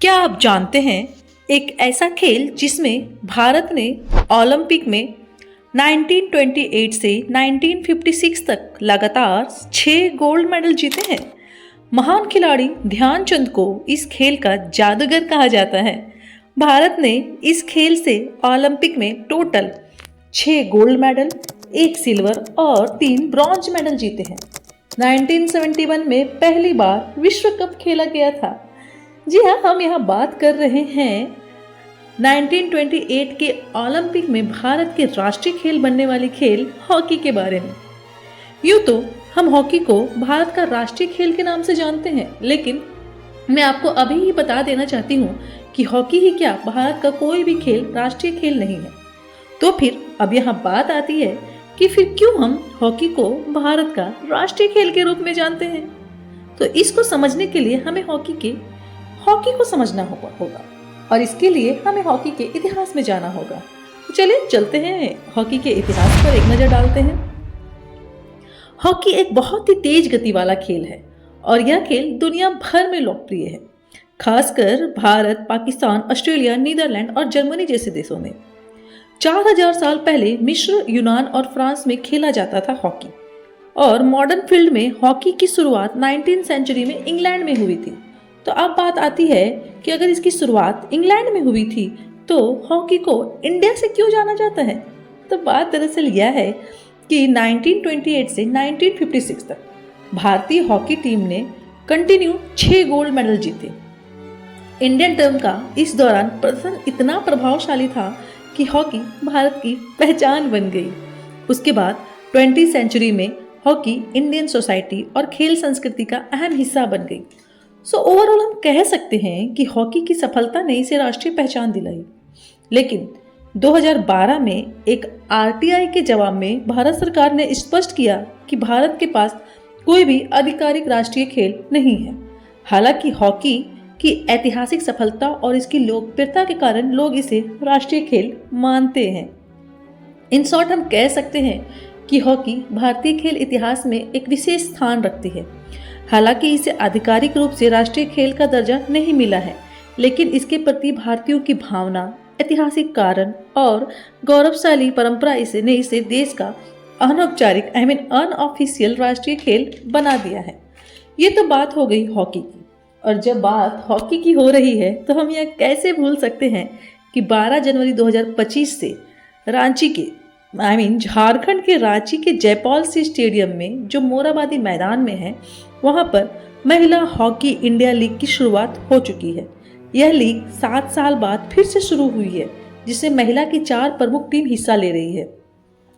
क्या आप जानते हैं एक ऐसा खेल जिसमें भारत ने ओलंपिक में 1928 से 1956 तक लगातार 6 गोल्ड मेडल जीते हैं। महान खिलाड़ी ध्यानचंद को इस खेल का जादूगर कहा जाता है। भारत ने इस खेल से ओलंपिक में टोटल 6 गोल्ड मेडल, 1 सिल्वर और 3 ब्रॉन्ज मेडल जीते हैं। 1971 में पहली बार विश्व कप खेला गया था। जी हाँ, हम यहाँ बात कर रहे हैं 1928 के ओलंपिक में भारत के राष्ट्रीय खेल बनने वाली खेल हॉकी के बारे में। यूँ तो हम हॉकी को भारत का राष्ट्रीय खेल के नाम से जानते हैं, लेकिन मैं आपको अभी ही बता देना चाहती हूँ कि हॉकी ही क्या, भारत का कोई भी खेल राष्ट्रीय खेल नहीं है। तो फिर अब यहाँ बात आती है कि फिर क्यों हम हॉकी को भारत का राष्ट्रीय खेल के रूप में जानते हैं। तो इसको समझने के लिए हमें हॉकी को समझना होगा और इसके लिए हमें हॉकी के इतिहास में जाना होगा। तो चलिए चलते हैं, हॉकी के इतिहास पर एक नज़र डालते हैं। हॉकी एक बहुत ही तेज गति वाला खेल है और यह खेल दुनिया भर में लोकप्रिय है, खासकर भारत, पाकिस्तान, ऑस्ट्रेलिया, नीदरलैंड और जर्मनी जैसे देशों में। 4000 साल पहले मिस्र, यूनान और फ्रांस में खेला जाता था हॉकी, और मॉडर्न फील्ड में हॉकी की शुरुआत 19वीं सेंचुरी में इंग्लैंड में हुई थी। तो अब बात आती है कि अगर इसकी शुरुआत इंग्लैंड में हुई थी तो हॉकी को इंडिया से क्यों जाना जाता है। तो बात दरअसल यह है कि 1928 से 1956 तक भारतीय हॉकी टीम ने कंटिन्यू 6 गोल्ड मेडल जीते। इंडियन टीम का इस दौरान प्रदर्शन इतना प्रभावशाली था कि हॉकी भारत की पहचान बन गई। उसके बाद 20वीं सेंचुरी में हॉकी इंडियन सोसाइटी और खेल संस्कृति का अहम हिस्सा बन गई। सो ओवरऑल हम कह सकते हैं कि हॉकी की सफलता ने इसे राष्ट्रीय पहचान दिलाई। लेकिन 2012 में एक आरटीआई के जवाब में भारत सरकार ने स्पष्ट किया कि भारत के पास कोई भी आधिकारिक राष्ट्रीय खेल नहीं है। हालांकि हॉकी की ऐतिहासिक सफलता और इसकी लोकप्रियता के कारण लोग इसे राष्ट्रीय खेल मानते हैं। इन शॉर्ट हम कह सकते हैं कि हॉकी भारतीय खेल इतिहास में एक विशेष स्थान रखती है। हालांकि इसे आधिकारिक रूप से राष्ट्रीय खेल का दर्जा नहीं मिला है, लेकिन इसके प्रति भारतीयों की भावना, ऐतिहासिक कारण और गौरवशाली परंपरा इसे देश का अनौपचारिक अनऑफिशियल राष्ट्रीय खेल बना दिया है। ये तो बात हो गई हॉकी की, और जब बात हॉकी की हो रही है तो हम यह कैसे भूल सकते हैं कि 12 जनवरी 2025 से झारखंड के रांची के जयपाल सिंह स्टेडियम में, जो मोराबादी मैदान में है, वहां पर महिला हॉकी इंडिया लीग की शुरुआत हो चुकी है। यह लीग 7 साल बाद फिर से शुरू हुई है, जिसमें महिला की 4 प्रमुख टीम हिस्सा ले रही है,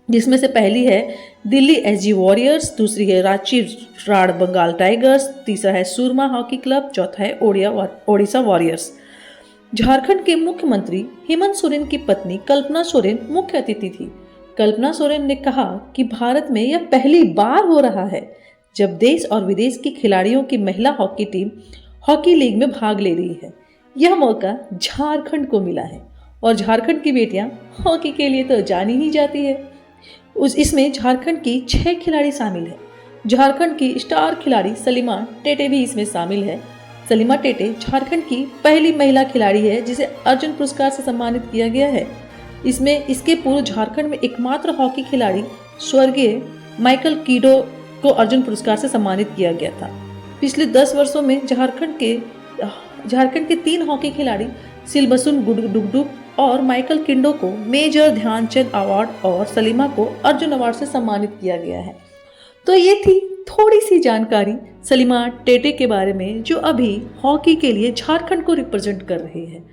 जिसमें से पहली है दिल्ली एसजी वॉरियर्स, दूसरी है रांची राड़ बंगाल टाइगर्स, तीसरा है सूरमा हॉकी क्लब, चौथा है ओडिशा वॉरियर्स। झारखंड के मुख्यमंत्री हेमंत सोरेन की पत्नी कल्पना सोरेन मुख्य अतिथि थी। कल्पना सोरेन ने कहा कि भारत में यह पहली बार हो रहा है जब देश और विदेश के खिलाड़ियों की महिला हॉकी टीम हॉकी लीग में भाग ले रही है। यह मौका झारखंड को मिला है और झारखंड की बेटियां हॉकी के लिए तो जानी ही जाती है। इसमें झारखंड की 6 खिलाड़ी शामिल है। झारखंड की स्टार खिलाड़ी सलीमा टेटे भी इसमें शामिल है। सलीमा टेटे झारखंड की पहली महिला खिलाड़ी है जिसे अर्जुन पुरस्कार से सम्मानित किया गया है। इसके पूर्व झारखंड में एकमात्र हॉकी खिलाड़ी स्वर्गीय माइकल कीडो को अर्जुन पुरस्कार से सम्मानित किया गया था। पिछले 10 वर्षों में झारखंड के 3 हॉकी खिलाड़ी सिलबसुन गुडुगडुग और माइकल किंडो को मेजर ध्यानचंद अवार्ड और सलीमा को अर्जुन अवार्ड से सम्मानित किया गया है। तो ये थी थोड़ी सी जानकारी सलीमा टेटे के बारे में, जो अभी हॉकी के लिए झारखंड को रिप्रेजेंट कर रही है।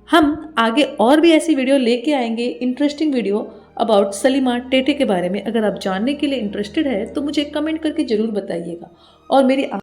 हम आगे और भी ऐसी वीडियो लेके आएंगे, interesting video about Salima Tete के बारे में। अगर आप जानने के लिए इंटरेस्टेड है तो मुझे कमेंट करके ज़रूर बताइएगा। और मेरी